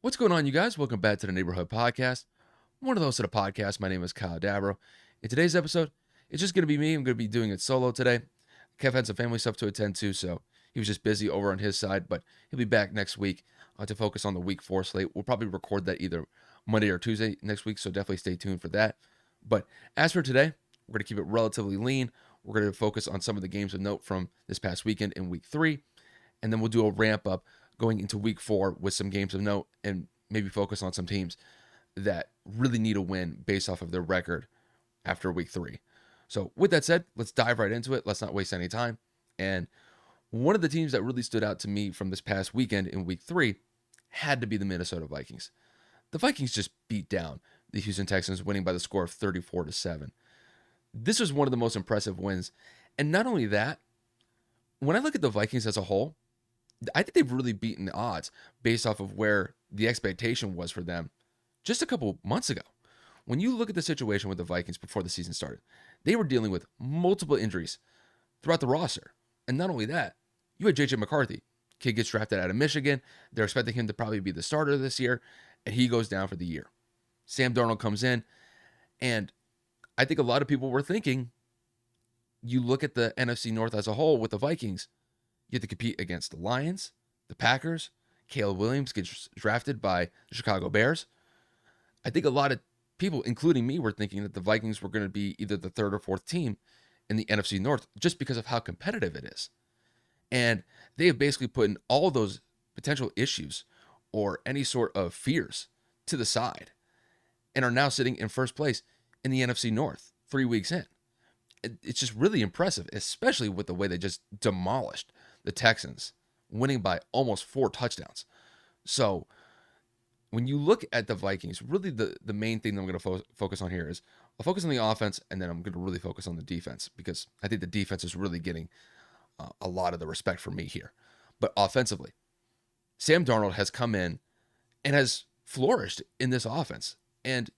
What's going on, you guys? Welcome back to the Neighborhood Podcast. One of those to the podcast. My name is Kyle Dabro. In today's episode, it's just going to be me. I'm going to be doing it solo today. Kev had some family stuff to attend to, so he was just busy over on his side, but he'll be back next week to focus on the Week 4 slate. We'll probably record that either Monday or Tuesday next week, so definitely stay tuned for that. But as for today, we're going to keep it relatively lean. We're going to focus on some of the games of note from this past weekend in Week 3, and then we'll do a ramp up going into Week 4 with some games of note and maybe focus on some teams that really need a win based off of their record after Week 3. So with that said, let's dive right into it. Let's not waste any time. And one of the teams that really stood out to me from this past weekend in Week 3 had to be the Minnesota Vikings. The Vikings just beat down the Houston Texans, winning by the score of 34-7. This was one of the most impressive wins. And not only that, when I look at the Vikings as a whole, I think they've really beaten the odds based off of where the expectation was for them just a couple months ago. When you look at the situation with the Vikings before the season started, they were dealing with multiple injuries throughout the roster. And not only that, you had J.J. McCarthy. Kid gets drafted out of Michigan. They're expecting him to probably be the starter this year, and he goes down for the year. Sam Darnold comes in, and I think a lot of people were thinking, you look at the NFC North as a whole with the Vikings, you have to compete against the Lions, the Packers. Caleb Williams gets drafted by the Chicago Bears. I think a lot of people, including me, were thinking that the Vikings were going to be either the third or fourth team in the NFC North just because of how competitive it is. And they have basically put in all those potential issues or any sort of fears to the side and are now sitting in first place in the NFC North 3 weeks in. It's just really impressive, especially with the way they just demolished the Texans, winning by almost 4 touchdowns. So when you look at the Vikings, really the main thing that I'm going to focus on here is I'll focus on the offense, and then I'm going to really focus on the defense because I think the defense is really getting a lot of the respect for me here. But offensively, Sam Darnold has come in and has flourished in this offense. And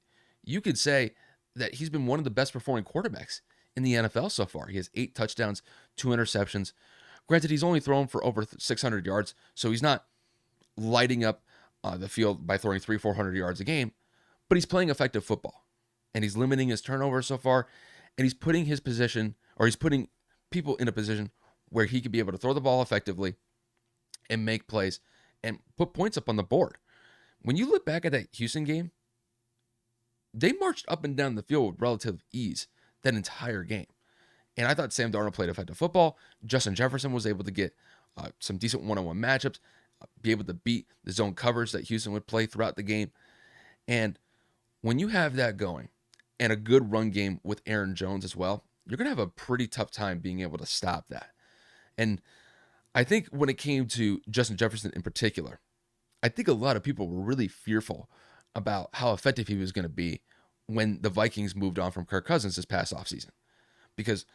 you could say that he's been one of the best performing quarterbacks in the NFL so far. He has 8 touchdowns, 2 interceptions. Granted, he's only thrown for over 600 yards, so he's not lighting up the field by throwing 400 yards a game, but he's playing effective football, and he's limiting his turnovers so far, and he's putting he's putting people in a position where he could be able to throw the ball effectively and make plays and put points up on the board. When you look back at that Houston game, they marched up and down the field with relative ease that entire game. And I thought Sam Darnold played effective football. Justin Jefferson was able to get some decent one-on-one matchups, be able to beat the zone coverage that Houston would play throughout the game. And when you have that going and a good run game with Aaron Jones as well, you're going to have a pretty tough time being able to stop that. And I think when it came to Justin Jefferson in particular, I think a lot of people were really fearful about how effective he was going to be when the Vikings moved on from Kirk Cousins this past offseason. Because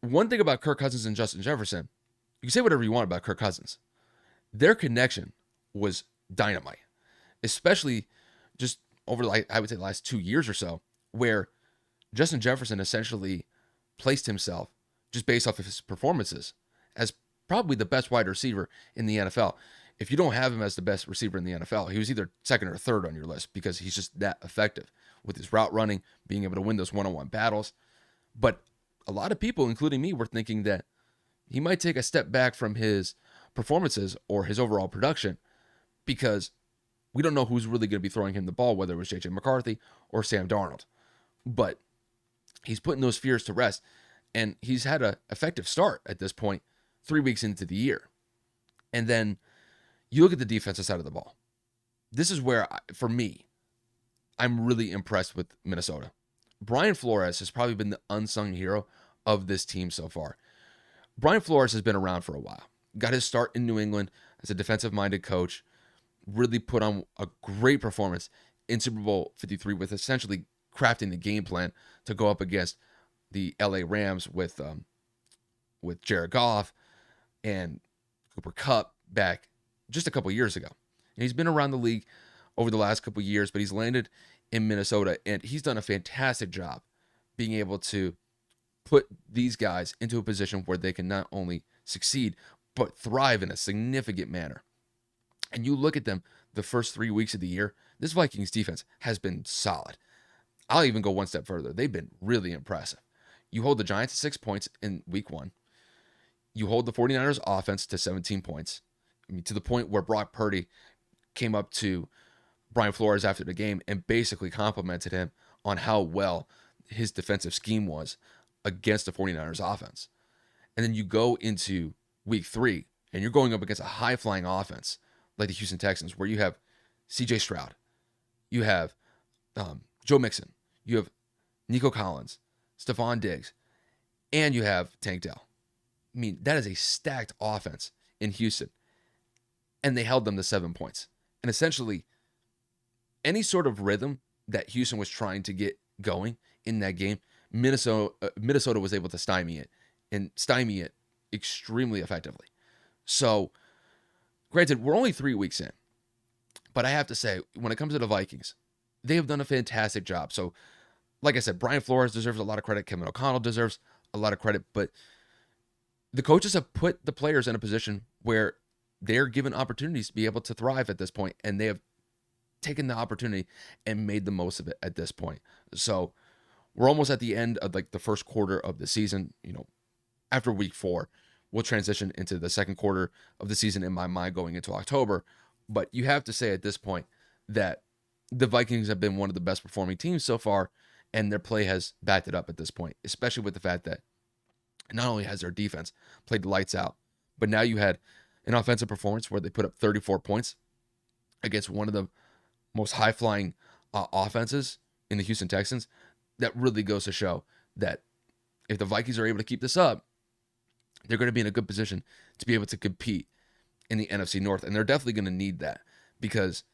one thing about Kirk Cousins and Justin Jefferson, you can say whatever you want about Kirk Cousins. Their connection was dynamite, especially just over, I would say, the last 2 years or so, where Justin Jefferson essentially placed himself, just based off of his performances, as probably the best wide receiver in the NFL. If you don't have him as the best receiver in the NFL, he was either second or third on your list because he's just that effective with his route running, being able to win those one-on-one battles. But a lot of people, including me, were thinking that he might take a step back from his performances or his overall production because we don't know who's really going to be throwing him the ball, whether it was J.J. McCarthy or Sam Darnold. But he's putting those fears to rest, and he's had an effective start at this point 3 weeks into the year. And then you look at the defensive side of the ball. This is where, for me, I'm really impressed with Minnesota. Brian Flores has probably been the unsung hero of this team so far. Brian Flores has been around for a while. Got his start in New England as a defensive-minded coach. Really put on a great performance in Super Bowl 53 with essentially crafting the game plan to go up against the LA Rams with Jared Goff and Cooper Kupp back just a couple years ago. And he's been around the league over the last couple years, but he's landed in Minnesota, and he's done a fantastic job being able to put these guys into a position where they can not only succeed, but thrive in a significant manner. And you look at them the first 3 weeks of the year, this Vikings defense has been solid. I'll even go one step further. They've been really impressive. You hold the Giants to 6 points in week 1. You hold the 49ers offense to 17 points. I mean, to the point where Brock Purdy came up to Brian Flores after the game and basically complimented him on how well his defensive scheme was against the 49ers offense. And then you go into week 3 and you're going up against a high-flying offense like the Houston Texans, where you have C.J. Stroud, you have Joe Mixon, you have Nico Collins, Stephon Diggs, and you have Tank Dell. I mean, that is a stacked offense in Houston. And they held them to 7 points. And essentially, any sort of rhythm that Houston was trying to get going in that game, Minnesota was able to stymie it extremely effectively. So, granted, we're only 3 weeks in. But I have to say, when it comes to the Vikings, they have done a fantastic job. So, like I said, Brian Flores deserves a lot of credit. Kevin O'Connell deserves a lot of credit. But the coaches have put the players in a position where they're given opportunities to be able to thrive at this point, and they have taken the opportunity and made the most of it at this point. So we're almost at the end of like the first quarter of the season. After week 4, we'll transition into the second quarter of the season in my mind going into October. But you have to say at this point that the Vikings have been one of the best performing teams so far, and their play has backed it up at this point, especially with the fact that not only has their defense played the lights out, but now you had an offensive performance where they put up 34 points against one of the most high-flying offenses in the Houston Texans. That really goes to show that if the Vikings are able to keep this up, they're going to be in a good position to be able to compete in the NFC North. And they're definitely going to need that, because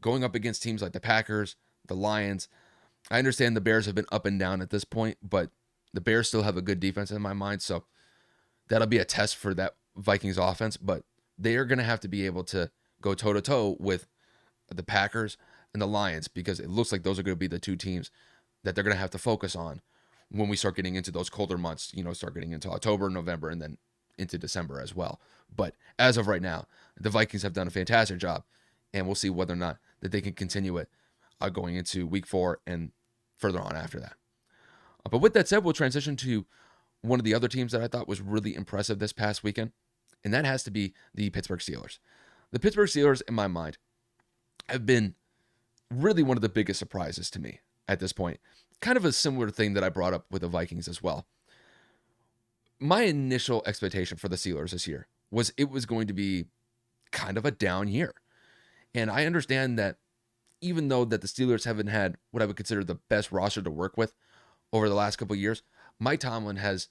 going up against teams like the Packers, the Lions, I understand the Bears have been up and down at this point, but the Bears still have a good defense in my mind. So that'll be a test for that Vikings offense, but they are going to have to be able to go toe-to-toe with the Packers and the Lions, because it looks like those are going to be the two teams that they're going to have to focus on when we start getting into those colder months, start getting into October, November, and then into December as well. But as of right now, the Vikings have done a fantastic job, and we'll see whether or not that they can continue it going into week 4 and further on after that. But with that said, we'll transition to one of the other teams that I thought was really impressive this past weekend, and that has to be the Pittsburgh Steelers. The Pittsburgh Steelers, in my mind, have been really one of the biggest surprises to me at this point. Kind of a similar thing that I brought up with the Vikings as well. My initial expectation for the Steelers this year was it was going to be kind of a down year. And I understand that even though that the Steelers haven't had what I would consider the best roster to work with over the last couple of years, Mike Tomlin has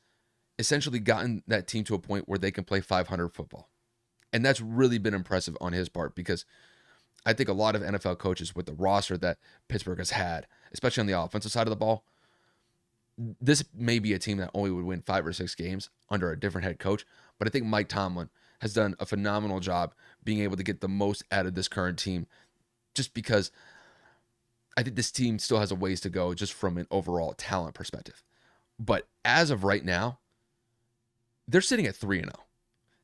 essentially gotten that team to a point where they can play 500 football. And that's really been impressive on his part, because I think a lot of NFL coaches with the roster that Pittsburgh has had, especially on the offensive side of the ball, this may be a team that only would win 5 or 6 games under a different head coach. But I think Mike Tomlin has done a phenomenal job being able to get the most out of this current team, just because I think this team still has a ways to go just from an overall talent perspective. But as of right now, they're sitting at 3-0.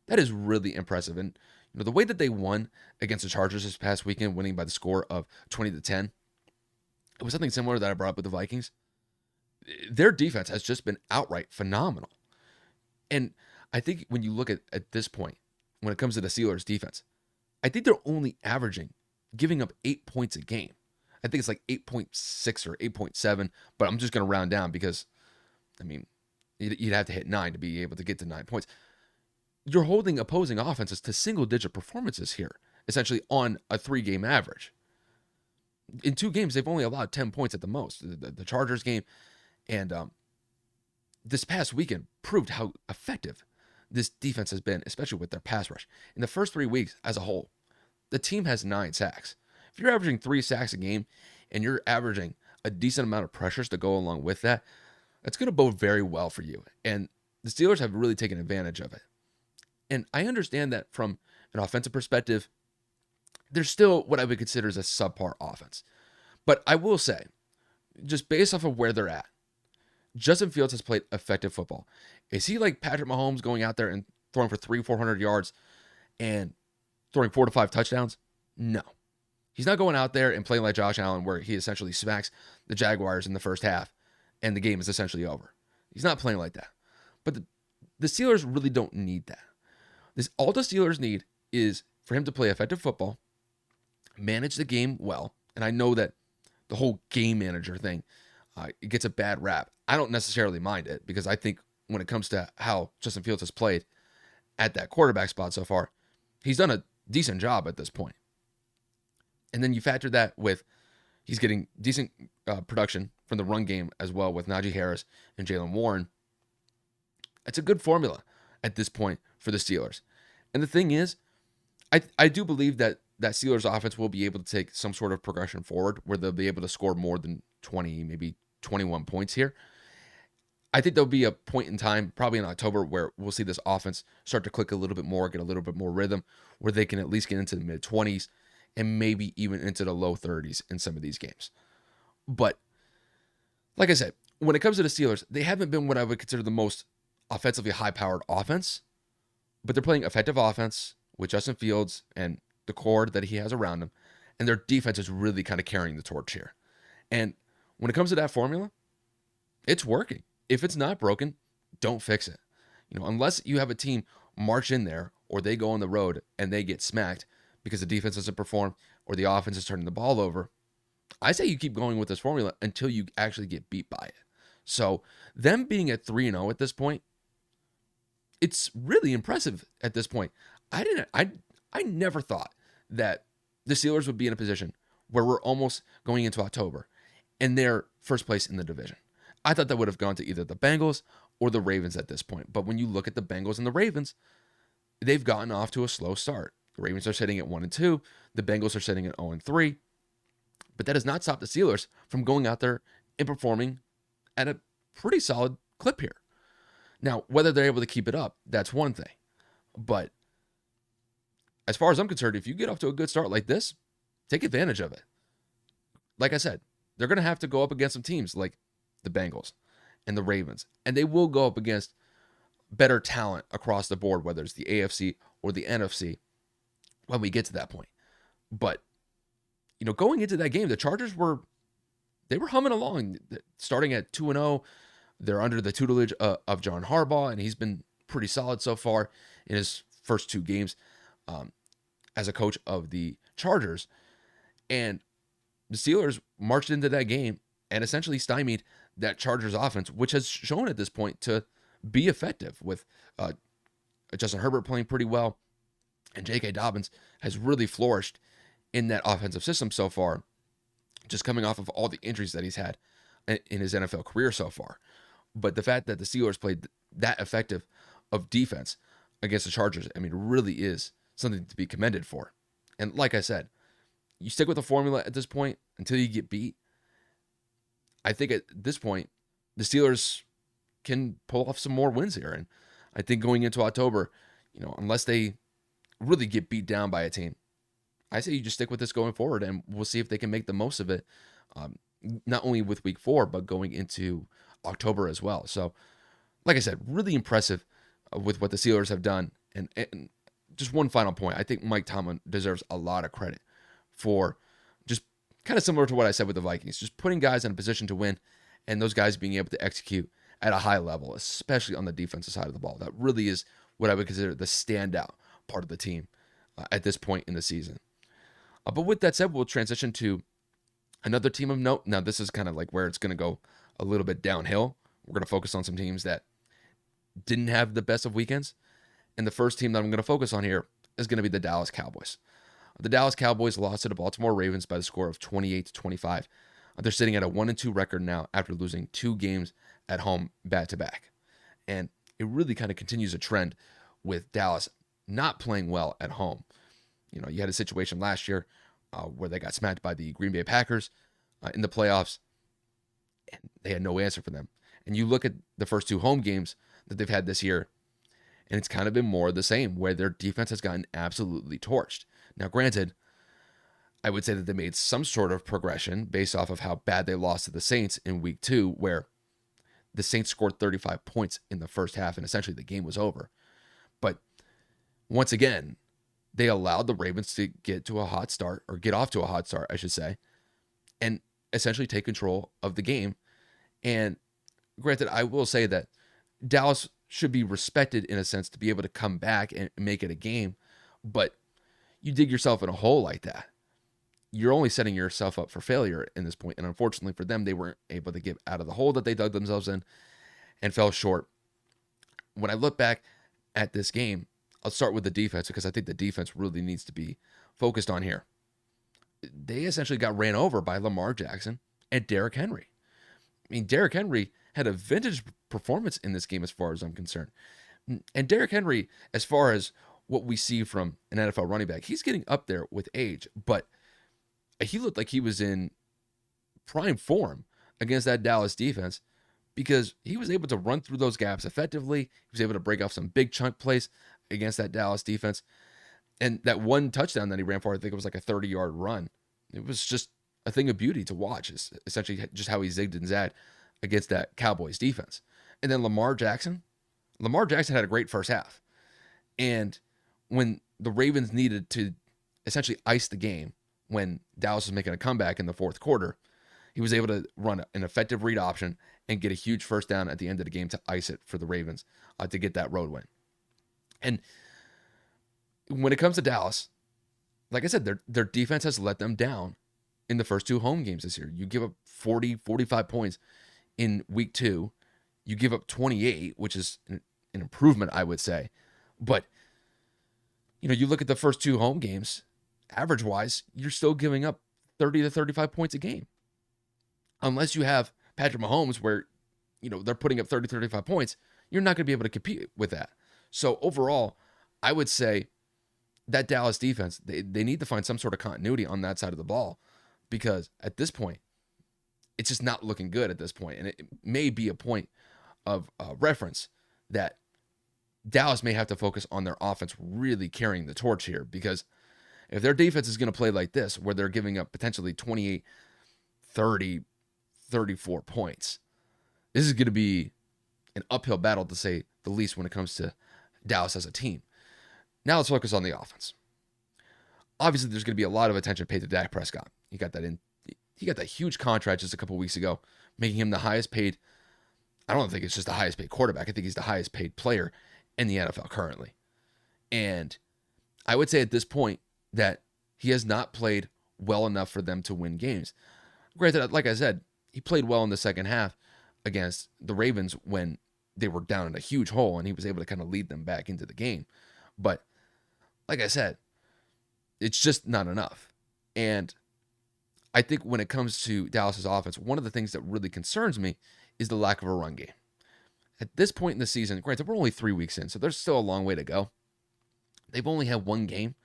That is really impressive. And the way that they won against the Chargers this past weekend, winning by the score of 20-10, it was something similar that I brought up with the Vikings. Their defense has just been outright phenomenal. And I think when you look at this point, when it comes to the Steelers defense, I think they're only giving up 8 points a game. I think it's like 8.6 or 8.7, but I'm just going to round down because, you'd have to hit 9 to be able to get to 9 points. You're holding opposing offenses to single-digit performances here, essentially on a 3-game average. In 2 games, they've only allowed 10 points at the most. The Chargers game and this past weekend proved how effective this defense has been, especially with their pass rush. In the first 3 weeks as a whole, the team has 9 sacks. If you're averaging 3 sacks a game and you're averaging a decent amount of pressures to go along with that, that's going to bode very well for you. And the Steelers have really taken advantage of it. And I understand that from an offensive perspective, there's still what I would consider as a subpar offense. But I will say, just based off of where they're at, Justin Fields has played effective football. Is he like Patrick Mahomes going out there and throwing for 300-400 yards and throwing 4 to 5 touchdowns? No. He's not going out there and playing like Josh Allen, where he essentially smacks the Jaguars in the first half and the game is essentially over. He's not playing like that. But the Steelers really don't need that. All the Steelers need is for him to play effective football, manage the game well. And I know that the whole game manager thing, it gets a bad rap. I don't necessarily mind it because I think when it comes to how Justin Fields has played at that quarterback spot so far, he's done a decent job at this point. And then you factor that with he's getting decent production from the run game as well with Najee Harris and Jaylen Warren. It's a good formula at this point for the Steelers. And the thing is, I do believe that Steelers offense will be able to take some sort of progression forward where they'll be able to score more than 20, maybe 21 points here. I think there'll be a point in time, probably in October, where we'll see this offense start to click a little bit more, get a little bit more rhythm, where they can at least get into the mid-20s and maybe even into the low 30s in some of these games. But like I said, when it comes to the Steelers, they haven't been what I would consider the most offensively high-powered offense, but they're playing effective offense with Justin Fields and the core that he has around him, and their defense is really kind of carrying the torch here. And when it comes to that formula, it's working. If it's not broken, don't fix it. Unless you have a team march in there or they go on the road and they get smacked because the defense doesn't perform or the offense is turning the ball over, I say you keep going with this formula until you actually get beat by it. So them being at 3-0 at this point, it's really impressive at this point. I never thought that the Steelers would be in a position where we're almost going into October and they're first place in the division. I thought that would have gone to either the Bengals or the Ravens at this point. But when you look at the Bengals and the Ravens, they've gotten off to a slow start. The Ravens are sitting at 1-2. The Bengals are sitting at 0-3. But that does not stop the Steelers from going out there and performing at a pretty solid clip here. Now, whether they're able to keep it up, that's one thing. But as far as I'm concerned, if you get off to a good start like this, take advantage of it. Like I said, they're going to have to go up against some teams like the Bengals and the Ravens. And they will go up against better talent across the board, whether it's the AFC or the NFC, when we get to that point. But, going into that game, the Chargers were humming along, starting at 2-0. They're under the tutelage of John Harbaugh, and he's been pretty solid so far in his first two games as a coach of the Chargers. And the Steelers marched into that game and essentially stymied that Chargers offense, which has shown at this point to be effective with Justin Herbert playing pretty well. And J.K. Dobbins has really flourished in that offensive system so far, just coming off of all the injuries that he's had in his NFL career so far. But the fact that the Steelers played that effective of defense against the Chargers, really is something to be commended for. And like I said, you stick with the formula at this point until you get beat. I think at this point, the Steelers can pull off some more wins here. And I think going into October, unless they really get beat down by a team, I say you just stick with this going forward, and we'll see if they can make the most of it, not only with week 4, but going into October as well. So, like I said, really impressive with what the Steelers have done. And just one final point, I think Mike Tomlin deserves a lot of credit for just kind of similar to what I said with the Vikings, just putting guys in a position to win and those guys being able to execute at a high level, especially on the defensive side of the ball. That really is what I would consider the standout part of the team at this point in the season. But with that said, we'll transition to another team of note. Now, this is kind of like where it's going to go a little bit downhill. We're going to focus on some teams that didn't have the best of weekends. And the first team that I'm going to focus on here is going to be the Dallas Cowboys. The Dallas Cowboys lost to the Baltimore Ravens by the score of 28-25. They're sitting at a 1-2 record now after losing 2 games at home back-to-back. And it really kind of continues a trend with Dallas not playing well at home. You had a situation last year where they got smacked by the Green Bay Packers in the playoffs, and they had no answer for them. And you look at the first 2 home games that they've had this year, and it's kind of been more of the same, where their defense has gotten absolutely torched. Now, granted, I would say that they made some sort of progression based off of how bad they lost to the Saints in week 2, where the Saints scored 35 points in the first half, and essentially the game was over. But once again, they allowed the Ravens to get to a hot start, or get off to a hot start, I should say, and essentially take control of the game. And granted, I will say that Dallas should be respected in a sense to be able to come back and make it a game, but you dig yourself in a hole like that, you're only setting yourself up for failure in this point. And unfortunately for them, they weren't able to get out of the hole that they dug themselves in and fell short. When I look back at this game, I'll start with the defense because I think the defense really needs to be focused on here. They essentially got ran over by Lamar Jackson and Derrick Henry. I mean, Derrick Henry had a vintage performance in this game as far as I'm concerned. And Derrick Henry, as far as what we see from an NFL running back, he's getting up there with age, but he looked like he was in prime form against that Dallas defense because he was able to run through those gaps effectively. He was able to break off some big chunk plays against that Dallas defense. And that one touchdown that he ran for, I think it was like a 30-yard run. It was just a thing of beauty to watch. It's essentially just how he zigged and zagged against that Cowboys defense. And then Lamar Jackson had a great first half. And when the Ravens needed to essentially ice the game, when Dallas was making a comeback in the fourth quarter, he was able to run an effective read option and get a huge first down at the end of the game to ice it for the Ravens to get that road win. And when it comes to Dallas, like I said, their defense has let them down in the first two home games this year. You give up 40, 45 points in week 2. You give up 28, which is an improvement, I would say. But, you look at the first two home games, average-wise, you're still giving up 30 to 35 points a game. Unless you have Patrick Mahomes where, they're putting up 30, 35 points, you're not going to be able to compete with that. So overall, I would say that Dallas defense, they need to find some sort of continuity on that side of the ball because at this point, it's just not looking good at this point. And it may be a point of reference that Dallas may have to focus on their offense really carrying the torch here because if their defense is going to play like this, where they're giving up potentially 28, 30, 34 points, this is going to be an uphill battle to say the least when it comes to Dallas as a team. Now let's focus on the offense. Obviously, there's going to be a lot of attention paid to Dak Prescott. He got that huge contract just a couple weeks ago, making him the highest paid. I don't think it's just the highest paid quarterback. I think he's the highest paid player in the NFL currently. And I would say at this point that he has not played well enough for them to win games. Granted, like I said, he played well in the second half against the Ravens when they were down in a huge hole and he was able to kind of lead them back into the game. But like I said, it's just not enough. And I think when it comes to Dallas's offense, one of the things that really concerns me is the lack of a run game. At this point in the season, granted, we're only 3 weeks in, so there's still a long way to go. They've only had one game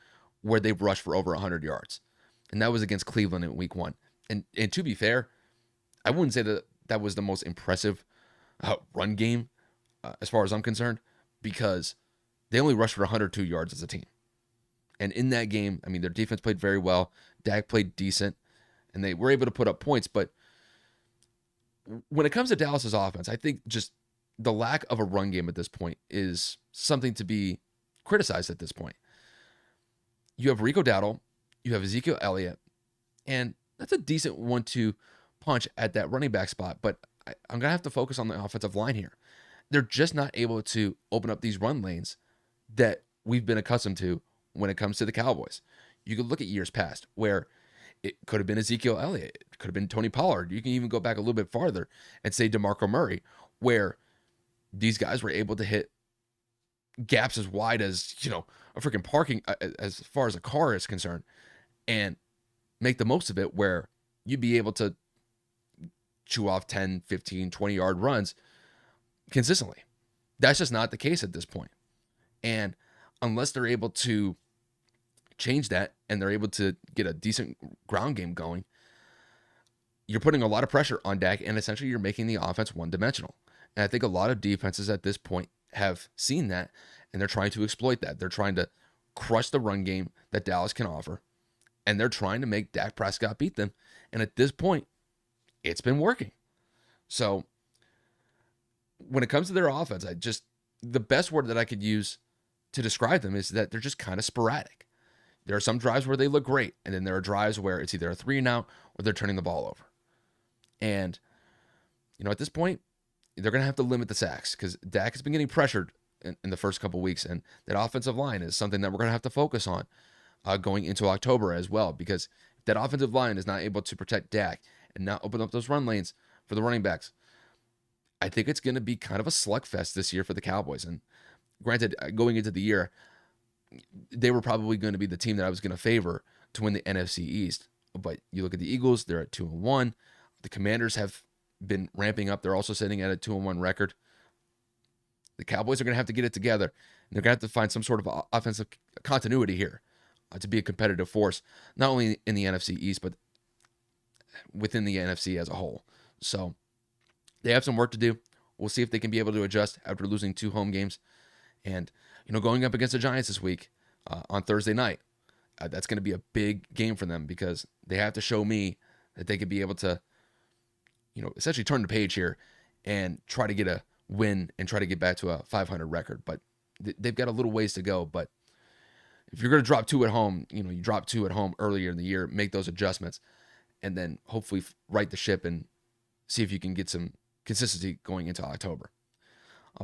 where they've rushed for over 100 yards, and that was against Cleveland in week 1. And to be fair, I wouldn't say that was the most impressive run game as far as I'm concerned, because they only rushed for 102 yards as a team. And in that game, I mean, their defense played very well. Dak played decent, and they were able to put up points. But when it comes to Dallas's offense, I think just the lack of a run game at this point is something to be criticized at this point. You have Rico Dowdle, you have Ezekiel Elliott, and that's a decent 1-2 punch at that running back spot. But I'm going to have to focus on the offensive line here. They're just not able to open up these run lanes that we've been accustomed to when it comes to the Cowboys. You could look at years past where it could have been Ezekiel Elliott. It could have been Tony Pollard. You can even go back a little bit farther and say DeMarco Murray, where these guys were able to hit gaps as wide as, a freaking parking, as far as a car is concerned, and make the most of it, where you'd be able to chew off 10, 15, 20-yard runs consistently. That's just not the case at this point. And unless they're able to change that and they're able to get a decent ground game going, you're putting a lot of pressure on Dak, and essentially you're making the offense one-dimensional. And I think a lot of defenses at this point have seen that, and they're trying to exploit that. They're trying to crush the run game that Dallas can offer, and they're trying to make Dak Prescott beat them. And at this point, it's been working. So when it comes to their offense, the best word that I could use to describe them is that they're just kind of sporadic. There are some drives where they look great, and then there are drives where it's either a 3-and-out or they're turning the ball over. And, at this point, they're going to have to limit the sacks because Dak has been getting pressured in the first couple weeks, and that offensive line is something that we're going to have to focus on going into October as well, because if that offensive line is not able to protect Dak and not open up those run lanes for the running backs, I think it's going to be kind of a slugfest this year for the Cowboys. And granted, going into the year, they were probably going to be the team that I was going to favor to win the NFC East. But you look at the Eagles, they're at 2-1. The Commanders have been ramping up. They're also sitting at a 2-1 record. The Cowboys are going to have to get it together. And they're going to have to find some sort of offensive continuity here to be a competitive force, not only in the NFC East, but within the NFC as a whole. So they have some work to do. We'll see if they can be able to adjust after losing 2 home games. And, going up against the Giants this week on Thursday night, that's going to be a big game for them because they have to show me that they could be able to, essentially turn the page here and try to get a win and try to get back to a 500 record. But they've got a little ways to go. But if you're going to drop 2 at home, you drop 2 at home earlier in the year, make those adjustments, and then hopefully right the ship and see if you can get some consistency going into October.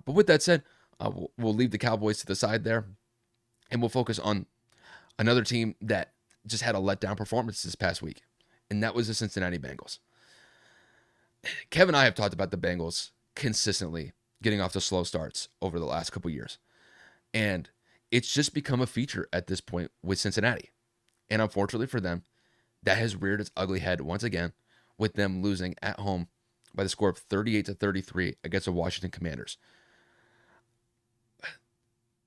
But with that said, we'll leave the Cowboys to the side there, and we'll focus on another team that just had a letdown performance this past week, and that was the Cincinnati Bengals. Kevin and I have talked about the Bengals consistently getting off to slow starts over the last couple years, and it's just become a feature at this point with Cincinnati. And unfortunately for them, that has reared its ugly head once again with them losing at home by the score of 38-33 against the Washington Commanders.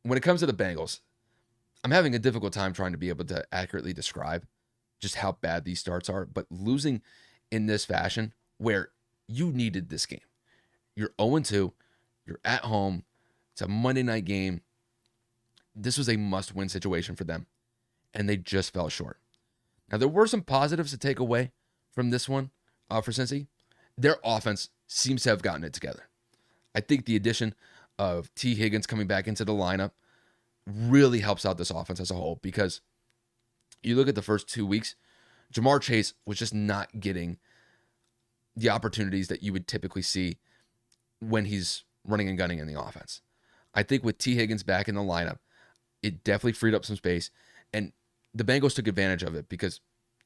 When it comes to the Bengals, I'm having a difficult time trying to be able to accurately describe just how bad these starts are, but losing in this fashion where you needed this game. You're 0-2, you're at home, it's a Monday night game. This was a must-win situation for them, and they just fell short. Now, there were some positives to take away from this one for Cincy. Their offense seems to have gotten it together. I think the addition of T. Higgins coming back into the lineup really helps out this offense as a whole, because you look at the first 2 weeks, Jamar Chase was just not getting the opportunities that you would typically see when he's running and gunning in the offense. I think with T. Higgins back in the lineup, it definitely freed up some space, and the Bengals took advantage of it because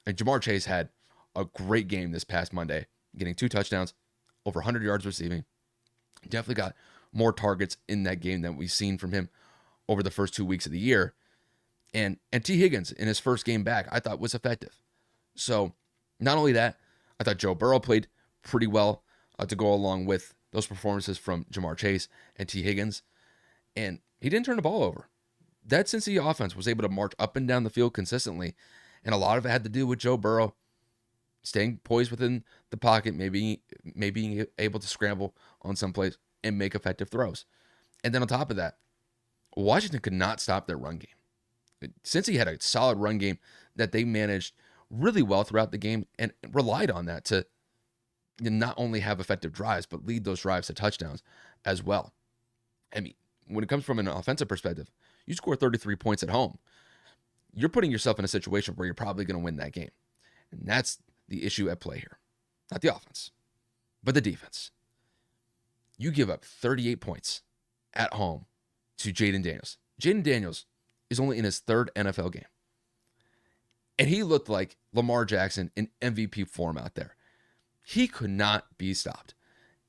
Jamar Chase had a great game this past Monday, getting 2 touchdowns, over 100 yards receiving. Definitely got more targets in that game than we've seen from him over the first 2 weeks of the year. And T. Higgins in his first game back, I thought was effective. So not only that, I thought Joe Burrow played pretty well to go along with those performances from Jamar Chase and T. Higgins. And he didn't turn the ball over. That Cincy offense was able to march up and down the field consistently. And a lot of it had to do with Joe Burrow staying poised within the pocket, maybe being able to scramble on some plays and make effective throws. And then on top of that, Washington could not stop their run game. Cincy had a solid run game that they managed really well throughout the game and relied on that to not only have effective drives, but lead those drives to touchdowns as well. I mean, when it comes from an offensive perspective, you score 33 points at home, you're putting yourself in a situation where you're probably going to win that game. And that's the issue at play here. Not the offense, but the defense. You give up 38 points at home to Jaden Daniels. Jaden Daniels is only in his 3rd NFL game. And he looked like Lamar Jackson in MVP form out there. He could not be stopped.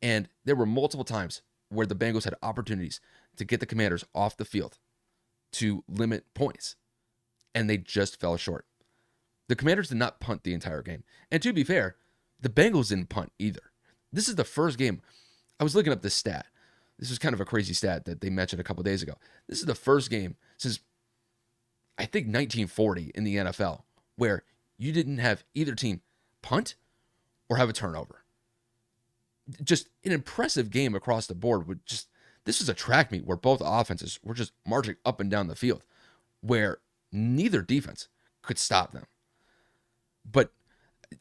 And there were multiple times where the Bengals had opportunities to get the Commanders off the field to limit points, and they just fell short. The Commanders did not punt the entire game. And to be fair, the Bengals didn't punt either. This is the first game. I was looking up this stat. This is kind of a crazy stat that they mentioned a couple days ago. This is the first game since, I think, 1940 in the NFL where you didn't have either team punt or have a turnover. Just an impressive game across the board. This was a track meet where both offenses were just marching up and down the field, where neither defense could stop them. But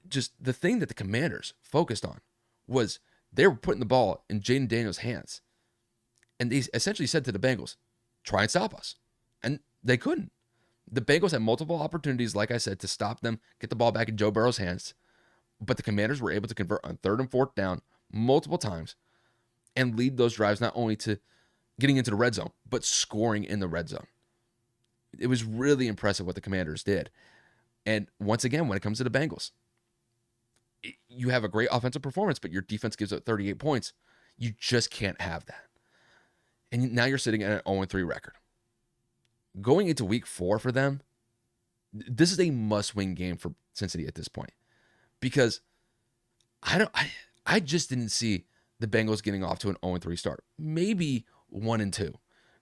just the thing that the Commanders focused on was they were putting the ball in Jaden Daniels' hands. And they essentially said to the Bengals, try and stop us. And they couldn't. The Bengals had multiple opportunities, like I said, to stop them, get the ball back in Joe Burrow's hands, but the Commanders were able to convert on 3rd and 4th down multiple times and lead those drives not only to getting into the red zone, but scoring in the red zone. It was really impressive what the Commanders did. And once again, when it comes to the Bengals, you have a great offensive performance, but your defense gives up 38 points. You just can't have that. And now you're sitting at an 0-3 record. Going into week 4 for them, this is a must-win game for Cincinnati at this point. Because I just didn't see the Bengals getting off to an 0-3 start. Maybe 1-2.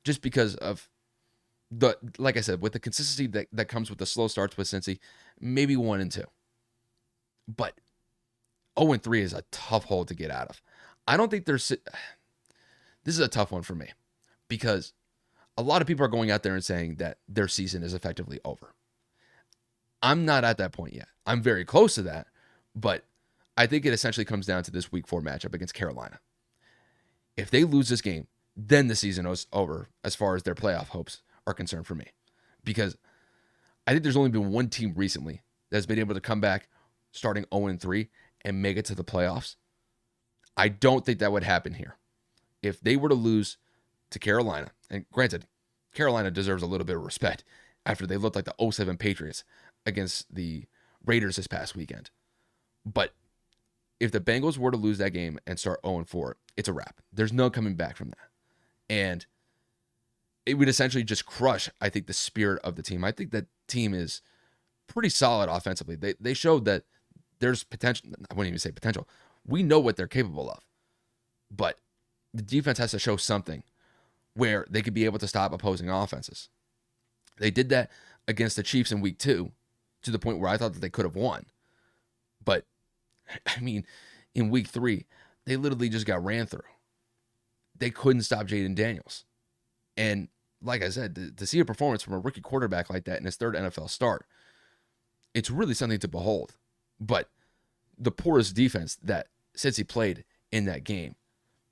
Just because of like I said, with the consistency that comes with the slow starts with Cincy, maybe 1-2. But 0-3 is a tough hole to get out of. I don't think this is a tough one for me because a lot of people are going out there and saying that their season is effectively over. I'm not at that point yet. I'm very close to that, but I think it essentially comes down to this week 4 matchup against Carolina. If they lose this game, then the season is over as far as their playoff hopes are concerned for me. Because I think there's only been one team recently that's been able to come back starting 0-3 and make it to the playoffs. I don't think that would happen here. If they were to lose to Carolina, and granted, Carolina deserves a little bit of respect after they looked like the 07 Patriots against the Raiders this past weekend. But if the Bengals were to lose that game and start 0-4, it's a wrap. There's no coming back from that. And it would essentially just crush, I think, the spirit of the team. I think that team is pretty solid offensively. They showed that there's potential. I wouldn't even say potential. We know what they're capable of. But the defense has to show something where they could be able to stop opposing offenses. They did that against the Chiefs in week 2 to the point where I thought that they could have won. But, I mean, in week 3, they literally just got ran through. They couldn't stop Jaden Daniels. And like I said, to see a performance from a rookie quarterback like that in his 3rd NFL start, it's really something to behold. But the poorest defense that Cincy played in that game,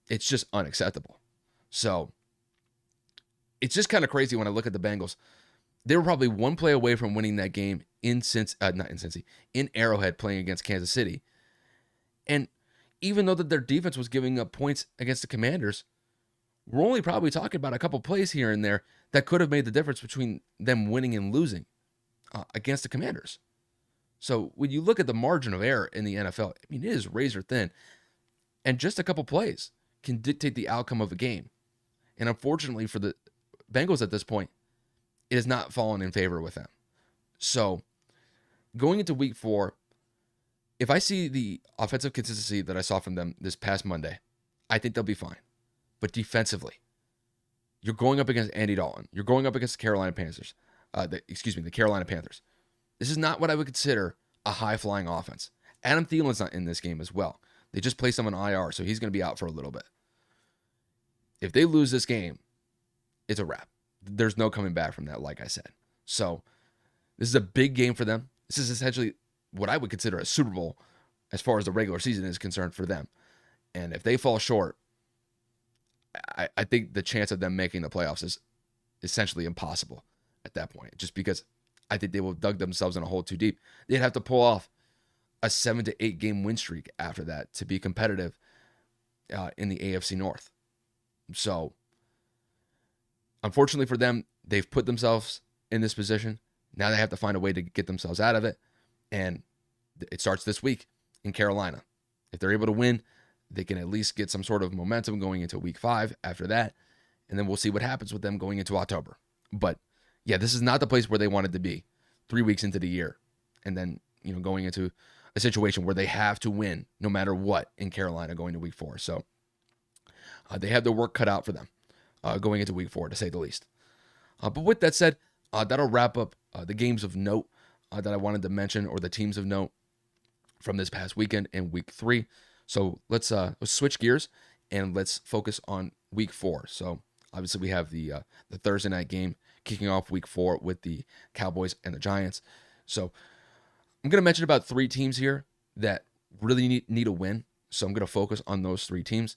it's just unacceptable. So it's just kind of crazy when I look at the Bengals. They were probably one play away from winning that game in Arrowhead playing against Kansas City. And even though that their defense was giving up points against the Commanders, we're only probably talking about a couple plays here and there that could have made the difference between them winning and losing against the Commanders. So when you look at the margin of error in the NFL, I mean, it is razor thin. And just a couple plays can dictate the outcome of a game. And unfortunately for the Bengals at this point, it has not fallen in favor with them. So going into week 4, if I see the offensive consistency that I saw from them this past Monday, I think they'll be fine. But defensively, you're going up against Andy Dalton. You're going up against the Carolina Panthers. The Carolina Panthers. This is not what I would consider a high-flying offense. Adam Thielen's not in this game as well. They just placed him on IR, so he's going to be out for a little bit. If they lose this game, it's a wrap. There's no coming back from that, like I said. So this is a big game for them. This is essentially what I would consider a Super Bowl as far as the regular season is concerned for them. And if they fall short, I think the chance of them making the playoffs is essentially impossible at that point, just because I think they will have dug themselves in a hole too deep. They'd have to pull off a 7 to 8 game win streak after that to be competitive in the AFC North. So, unfortunately for them, they've put themselves in this position. Now they have to find a way to get themselves out of it. And it starts this week in Carolina. If they're able to win, they can at least get some sort of momentum going into week 5 after that. And then we'll see what happens with them going into October. But yeah, this is not the place where they wanted to be 3 weeks into the year. And then, going into a situation where they have to win no matter what in Carolina going to week 4. So they have their work cut out for them going into week 4, to say the least. But with that said, that'll wrap up the games of note that I wanted to mention, or the teams of note from this past weekend in week 3. So let's switch gears and let's focus on week 4. So obviously we have the Thursday night game kicking off week 4 with the Cowboys and the Giants. So I'm going to mention about 3 teams here that really need a win. So I'm going to focus on those 3 teams.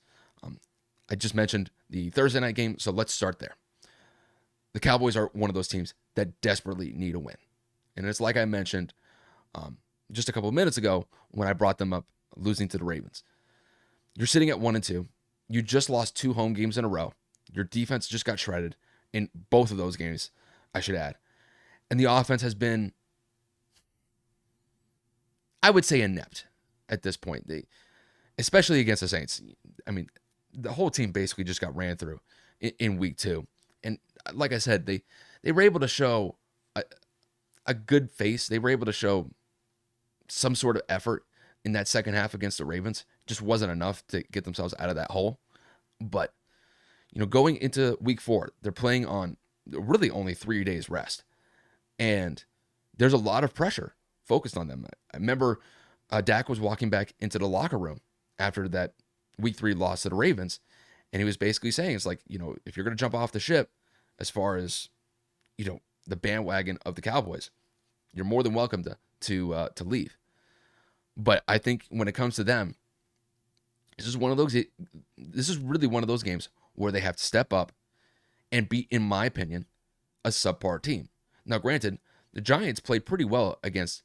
I just mentioned the Thursday night game, so let's start there. the Cowboys are one of those teams that desperately need a win. And it's like I mentioned just a couple of minutes ago when I brought them up losing to the Ravens. You're sitting at 1-2. You just lost 2 home games in a row. Your defense just got shredded in both of those games, I should add. And the offense has been, I would say, inept at this point. Especially against the Saints. I mean, the whole team basically just got ran through in week 2. And like I said, they were able to show a good face. They were able to show some sort of effort in that second half against the Ravens. Just wasn't enough to get themselves out of that hole. But, going into week 4, they're playing on really only 3 days rest. And there's a lot of pressure focused on them. I remember Dak was walking back into the locker room after that week 3 loss to the Ravens. And he was basically saying, it's like, if you're going to jump off the ship as far as, the bandwagon of the Cowboys, you're more than welcome to leave. But I think when it comes to them, this is really one of those games where they have to step up and be, in my opinion, a subpar team. Now, granted, the Giants played pretty well against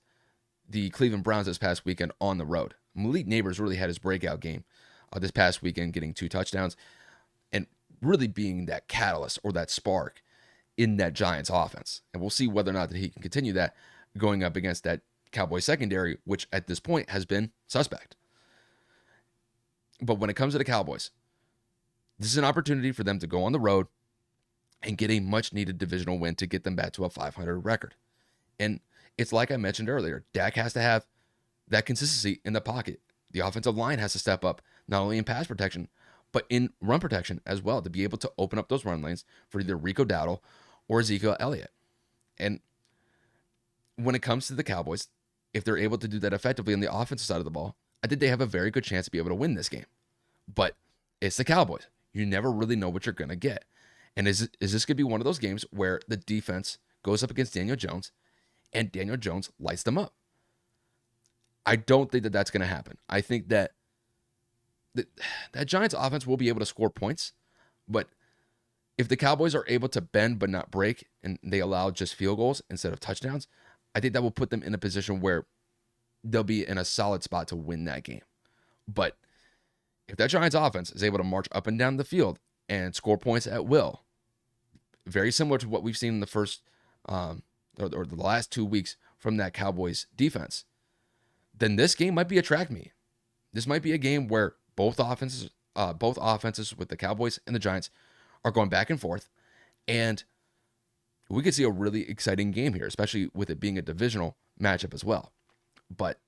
the Cleveland Browns this past weekend on the road. Malik Neighbors really had his breakout game this past weekend, getting 2 touchdowns and really being that catalyst or that spark in that Giants offense. And we'll see whether or not that he can continue that going up against that Cowboy secondary, which at this point has been suspect. But when it comes to the Cowboys, this is an opportunity for them to go on the road and get a much-needed divisional win to get them back to a 500 record. And it's like I mentioned earlier, Dak has to have that consistency in the pocket. The offensive line has to step up, not only in pass protection, but in run protection as well, to be able to open up those run lanes for either Rico Dowdle or Ezekiel Elliott. And when it comes to the Cowboys, if they're able to do that effectively on the offensive side of the ball, I think they have a very good chance to be able to win this game. But it's the Cowboys. You never really know what you're going to get. And is this going to be one of those games where the defense goes up against Daniel Jones and Daniel Jones lights them up? I don't think that that's going to happen. I think that that Giants offense will be able to score points, but if the Cowboys are able to bend but not break and they allow just field goals instead of touchdowns, I think that will put them in a position where they'll be in a solid spot to win that game. But if that Giants offense is able to march up and down the field and score points at will, very similar to what we've seen in the first or the last 2 weeks from that Cowboys defense, then this game might be a track meet. This might be a game where both offenses with the Cowboys and the Giants are going back and forth, and we could see a really exciting game here, especially with it being a divisional matchup as well. But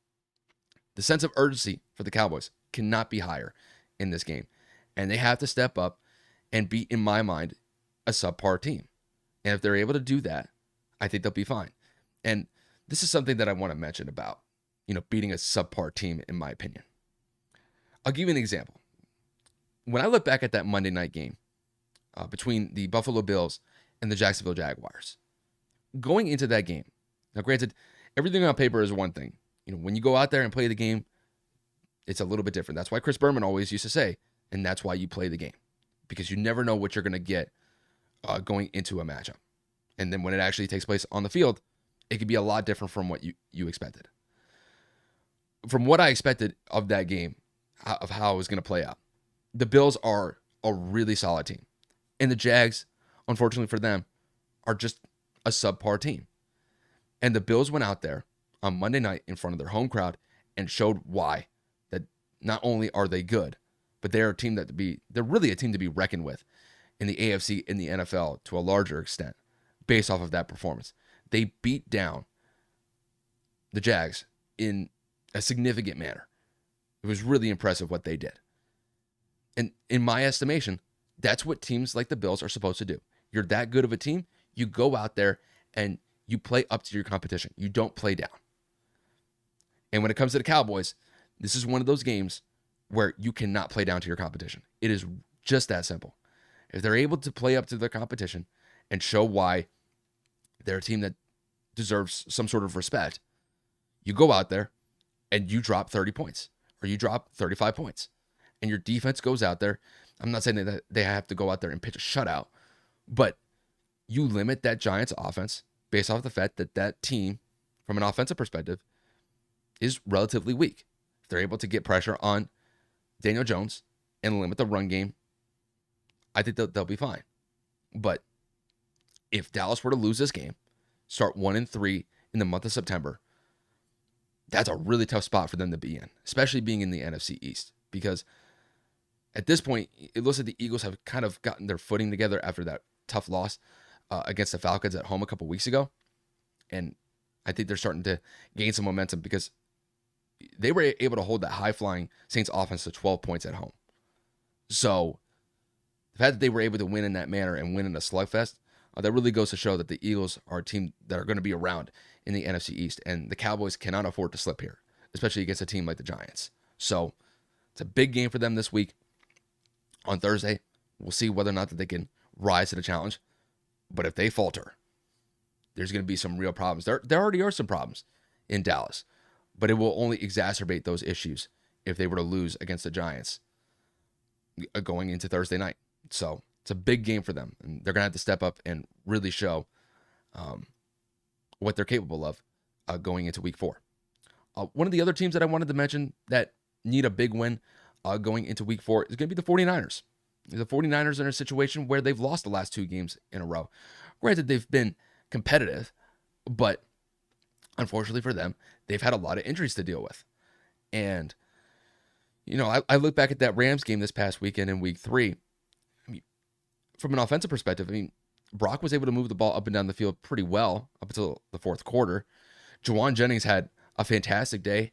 the sense of urgency for the Cowboys cannot be higher in this game, and they have to step up and be, in my mind, a subpar team. And if they're able to do that, I think they'll be fine. And this is something that I want to mention about, beating a subpar team, in my opinion. I'll give you an example. When I look back at that Monday night game between the Buffalo Bills and the Jacksonville Jaguars, going into that game, now granted, everything on paper is one thing. When you go out there and play the game, it's a little bit different. That's why Chris Berman always used to say, and that's why you play the game, because you never know what you're going to get going into a matchup. And then when it actually takes place on the field, it could be a lot different from what you expected. From what I expected of that game, of how it was going to play out, the Bills are a really solid team. And the Jags, unfortunately for them, are just a subpar team. And the Bills went out there on Monday night in front of their home crowd and showed why, that not only are they good, but they're really a team to be reckoned with in the AFC, in the NFL to a larger extent, based off of that performance. They beat down the Jags in a significant manner. It was really impressive what they did. And in my estimation, that's what teams like the Bills are supposed to do. You're that good of a team, you go out there and you play up to your competition. You don't play down. And when it comes to the Cowboys, this is one of those games where you cannot play down to your competition. It is just that simple. If they're able to play up to their competition and show why they're a team that deserves some sort of respect, you go out there and you drop 30 points or you drop 35 points. And your defense goes out there. I'm not saying that they have to go out there and pitch a shutout, but you limit that Giants offense based off the fact that that team, from an offensive perspective, is relatively weak. If they're able to get pressure on Daniel Jones and limit the run game, I think they'll be fine. But if Dallas were to lose this game, start 1-3 in the month of September, that's a really tough spot for them to be in, especially being in the NFC East. Because at this point, it looks like the Eagles have kind of gotten their footing together after that tough loss against the Falcons at home a couple weeks ago. And I think they're starting to gain some momentum because they were able to hold that high-flying Saints offense to 12 points at home. So the fact that they were able to win in that manner and win in a slugfest, that really goes to show that the Eagles are a team that are going to be around in the NFC East, and the Cowboys cannot afford to slip here, especially against a team like the Giants. So it's a big game for them this week. On Thursday, we'll see whether or not that they can rise to the challenge. But if they falter, there's going to be some real problems. There already are some problems in Dallas, but it will only exacerbate those issues if they were to lose against the Giants going into Thursday night. So it's a big game for them, and they're going to have to step up and really show what they're capable of going into week 4. One of the other teams that I wanted to mention that need a big win going into week 4 is going to be the 49ers. The 49ers are in a situation where they've lost the last 2 games in a row. Granted, they've been competitive, but unfortunately for them, they've had a lot of injuries to deal with. And, I look back at that Rams game this past weekend in week 3. I mean, from an offensive perspective, Brock was able to move the ball up and down the field pretty well up until the fourth quarter. Juwan Jennings had a fantastic day,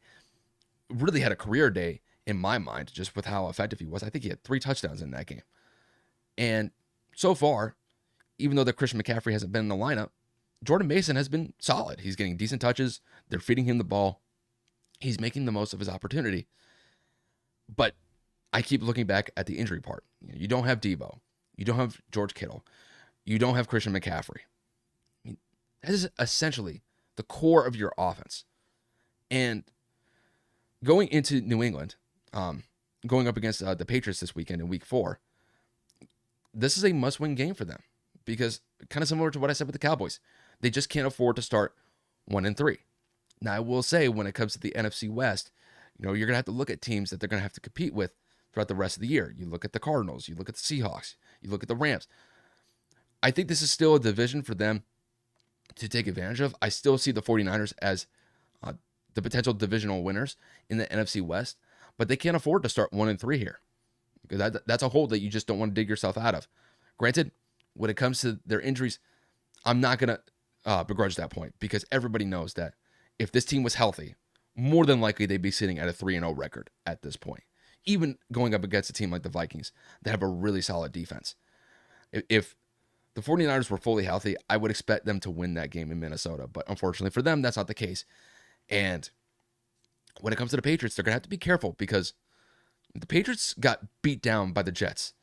really had a career day in my mind, just with how effective he was. I think he had 3 touchdowns in that game. And so far, even though that Christian McCaffrey hasn't been in the lineup, Jordan Mason has been solid. He's getting decent touches. They're feeding him the ball. He's making the most of his opportunity. But I keep looking back at the injury part. You don't have Debo. You don't have George Kittle. You don't have Christian McCaffrey. That is essentially the core of your offense. And going into New England, going up against the Patriots this weekend in week 4, this is a must-win game for them because kind of similar to what I said with the Cowboys, they just can't afford to start 1-3. Now, I will say when it comes to the NFC West, you're going to have to look at teams that they're going to have to compete with throughout the rest of the year. You look at the Cardinals, you look at the Seahawks, you look at the Rams. I think this is still a division for them to take advantage of. I still see the 49ers as the potential divisional winners in the NFC West, but they can't afford to start 1-3 here because that's a hole that you just don't want to dig yourself out of. Granted, when it comes to their injuries, I'm not going to begrudge that point because everybody knows that if this team was healthy, more than likely they'd be sitting at a 3-0 record at this point, even going up against a team like the Vikings that have a really solid defense. If the 49ers were fully healthy, I would expect them to win that game in Minnesota, but unfortunately for them, that's not the case. And when it comes to the Patriots, they're going to have to be careful because the Patriots got beat down by the Jets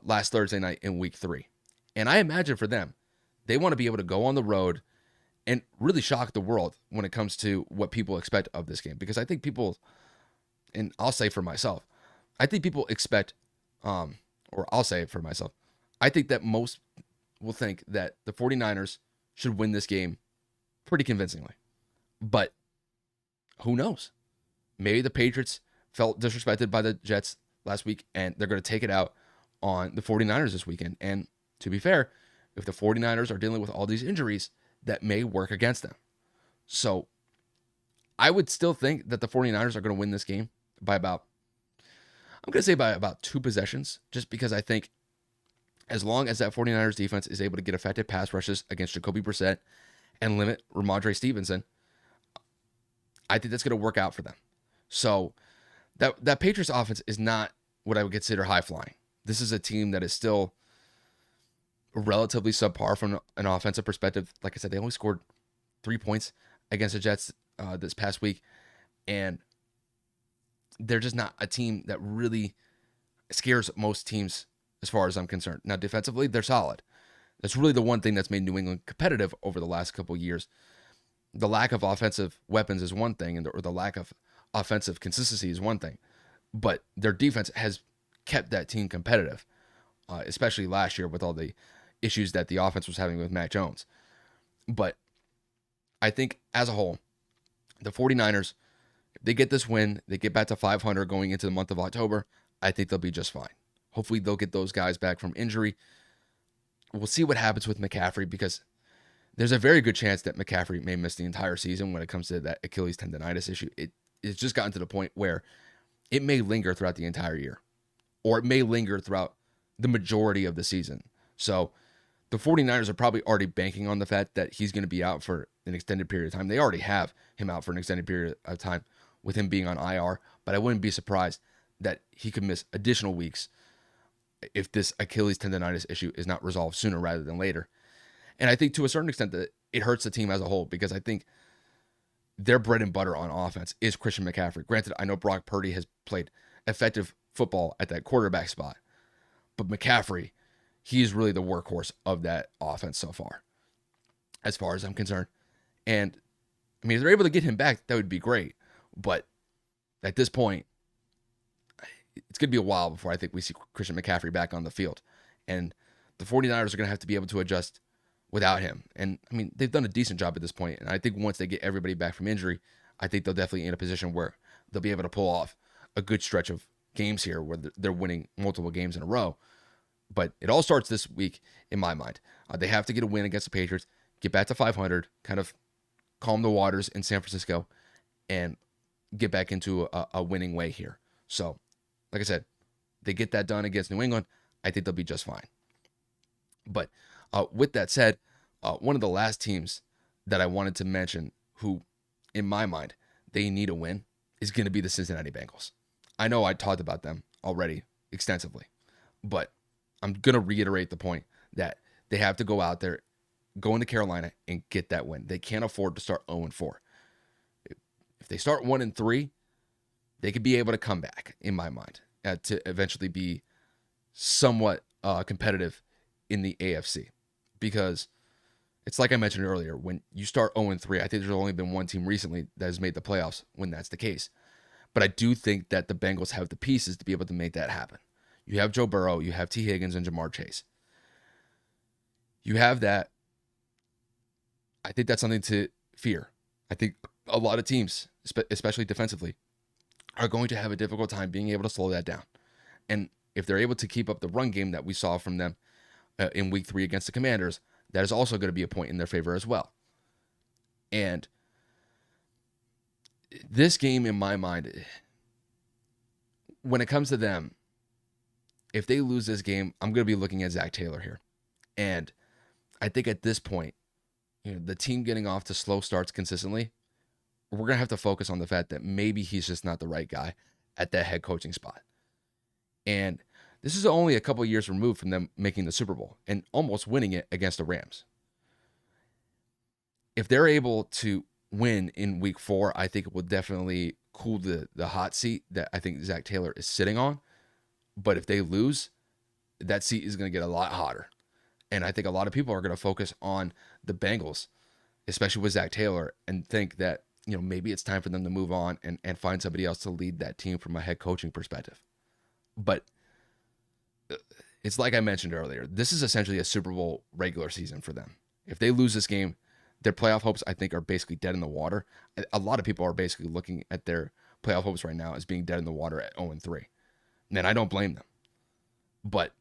last Thursday night in week 3. And I imagine for them, they want to be able to go on the road and really shock the world when it comes to what people expect of this game. Because I think people, and I'll say for myself, I think people expect, or I'll say it for myself, I think that most will think that the 49ers should win this game pretty convincingly. But who knows? Maybe the Patriots felt disrespected by the Jets last week, and they're going to take it out on the 49ers this weekend. And to be fair, if the 49ers are dealing with all these injuries, that may work against them. So I would still think that the 49ers are going to win this game by about 2 possessions, just because I think as long as that 49ers defense is able to get effective pass rushes against Jacoby Brissett and limit Ramondre Stevenson, I think that's going to work out for them. So that Patriots offense is not what I would consider high flying. This is a team that is still relatively subpar from an offensive perspective. Like I said, they only scored 3 points against the Jets this past week, and they're just not a team that really scares most teams as far as I'm concerned. Now, defensively, they're solid. That's really the one thing that's made New England competitive over the last couple of years. The lack of offensive weapons is one thing, or the lack of offensive consistency is one thing, but their defense has kept that team competitive, especially last year with all the issues that the offense was having with Mac Jones. But I think as a whole, the 49ers, if they get this win, they get back to 500 going into the month of October, I think they'll be just fine. Hopefully they'll get those guys back from injury. We'll see what happens with McCaffrey, because there's a very good chance that McCaffrey may miss the entire season when it comes to that Achilles tendonitis issue. It's just gotten to the point where it may linger throughout the entire year, or it may linger throughout the majority of the season. So the 49ers are probably already banking on the fact that he's going to be out for an extended period of time. They already have him out for an extended period of time with him being on IR, but I wouldn't be surprised that he could miss additional weeks if this Achilles tendonitis issue is not resolved sooner rather than later. And I think to a certain extent that it hurts the team as a whole, because I think their bread and butter on offense is Christian McCaffrey. Granted, I know Brock Purdy has played effective football at that quarterback spot, but McCaffrey, he's really the workhorse of that offense so far, as far as I'm concerned. And I mean, if they're able to get him back, that would be great. But at this point, it's going to be a while before I think we see Christian McCaffrey back on the field. And the 49ers are going to have to be able to adjust without him. And I mean, they've done a decent job at this point. And I think once they get everybody back from injury, I think they'll definitely be in a position where they'll be able to pull off a good stretch of games here where they're winning multiple games in a row. But it all starts this week, in my mind. They have to get a win against the Patriots, get back to 500, kind of calm the waters in San Francisco, and get back into a winning way here. So, like I said, they get that done against New England, I think they'll be just fine. But with that said, one of the last teams that I wanted to mention who, in my mind, they need a win is going to be the Cincinnati Bengals. I know I talked about them already extensively, but I'm going to reiterate the point that they have to go out there, go into Carolina, and get that win. They can't afford to start 0-4. If they start 1-3, they could be able to come back, in my mind, to eventually be somewhat competitive in the AFC. Because it's like I mentioned earlier, when you start 0-3, I think there's only been one team recently that has made the playoffs when that's the case. But I do think that the Bengals have the pieces to be able to make that happen. You have Joe Burrow, you have T. Higgins and Jamar Chase. You have that. I think that's something to fear. I think a lot of teams, especially defensively, are going to have a difficult time being able to slow that down. And if they're able to keep up the run game that we saw from them in week 3 against the Commanders, that is also going to be a point in their favor as well. And this game, in my mind, when it comes to them, if they lose this game, I'm going to be looking at Zach Taylor here. And I think at this point, the team getting off to slow starts consistently, we're going to have to focus on the fact that maybe he's just not the right guy at that head coaching spot. And this is only a couple years removed from them making the Super Bowl and almost winning it against the Rams. If they're able to win in week 4, I think it will definitely cool the hot seat that I think Zach Taylor is sitting on. But if they lose, that seat is going to get a lot hotter. And I think a lot of people are going to focus on the Bengals, especially with Zach Taylor, and think that, maybe it's time for them to move on and find somebody else to lead that team from a head coaching perspective. But it's like I mentioned earlier, this is essentially a Super Bowl regular season for them. If they lose this game, their playoff hopes, I think, are basically dead in the water. A lot of people are basically looking at their playoff hopes right now as being dead in the water at 0-3. And I don't blame them. But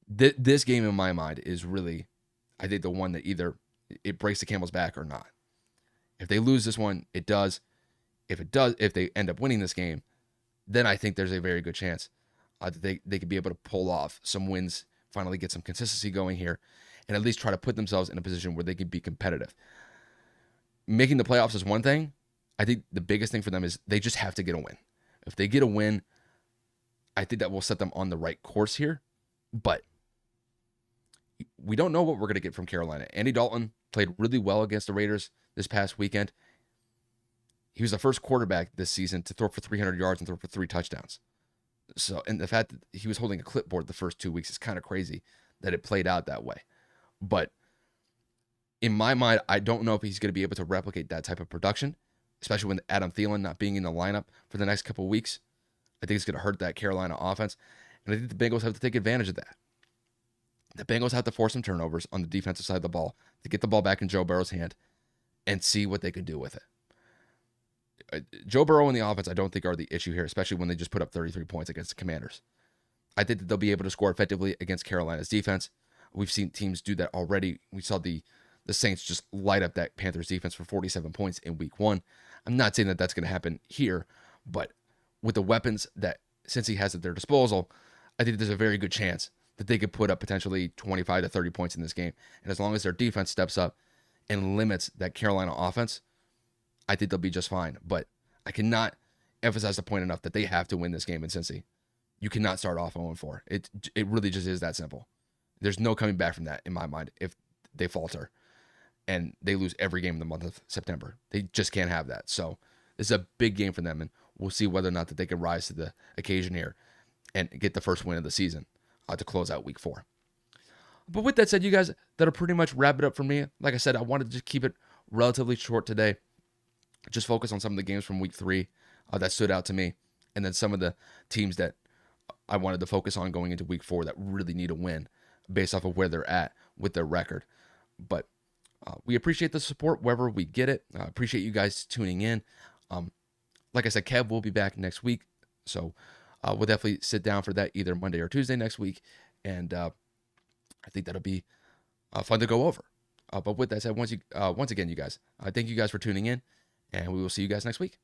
this game, in my mind, is really, I think, the one that either it breaks the camel's back or not. If they lose this one, it does. If they end up winning this game, then I think there's a very good chance that they could be able to pull off some wins, finally get some consistency going here, and at least try to put themselves in a position where they could be competitive. Making the playoffs is one thing. I think the biggest thing for them is they just have to get a win. If they get a win, I think that will set them on the right course here. But we don't know what we're going to get from Carolina. Andy Dalton played really well against the Raiders this past weekend. He was the first quarterback this season to throw for 300 yards and throw for 3 touchdowns. So, and the fact that he was holding a clipboard the first 2 weeks is kind of crazy that it played out that way. But in my mind, I don't know if he's going to be able to replicate that type of production, especially with Adam Thielen not being in the lineup for the next couple of weeks. I think it's going to hurt that Carolina offense. And I think the Bengals have to take advantage of that. The Bengals have to force some turnovers on the defensive side of the ball to get the ball back in Joe Burrow's hand and see what they can do with it. Joe Burrow and the offense, I don't think, are the issue here, especially when they just put up 33 points against the Commanders. I think that they'll be able to score effectively against Carolina's defense. We've seen teams do that already. We saw the Saints just light up that Panthers defense for 47 points in week 1. I'm not saying that that's going to happen here, but with the weapons that Cincy has at their disposal, I think there's a very good chance that they could put up potentially 25 to 30 points in this game. And as long as their defense steps up and limits that Carolina offense, I think they'll be just fine. But I cannot emphasize the point enough that they have to win this game in Cincy. You cannot start off 0-4. It really just is that simple. There's no coming back from that in my mind if they falter and they lose every game in the month of September. They just can't have that. So this is a big game for them, and we'll see whether or not that they can rise to the occasion here and get the first win of the season to close out week 4. But with that said, you guys, that'll pretty much wrap it up for me. Like I said, I wanted to just keep it relatively short today. Just focus on some of the games from week 3 that stood out to me, and then some of the teams that I wanted to focus on going into week 4 that really need a win based off of where they're at with their record. But we appreciate the support wherever we get it. Appreciate you guys tuning in. Like I said, Kev will be back next week, so we'll definitely sit down for that either Monday or Tuesday next week, and I think that'll be fun to go over. But with that said, once again, you guys, thank you guys for tuning in, and we will see you guys next week.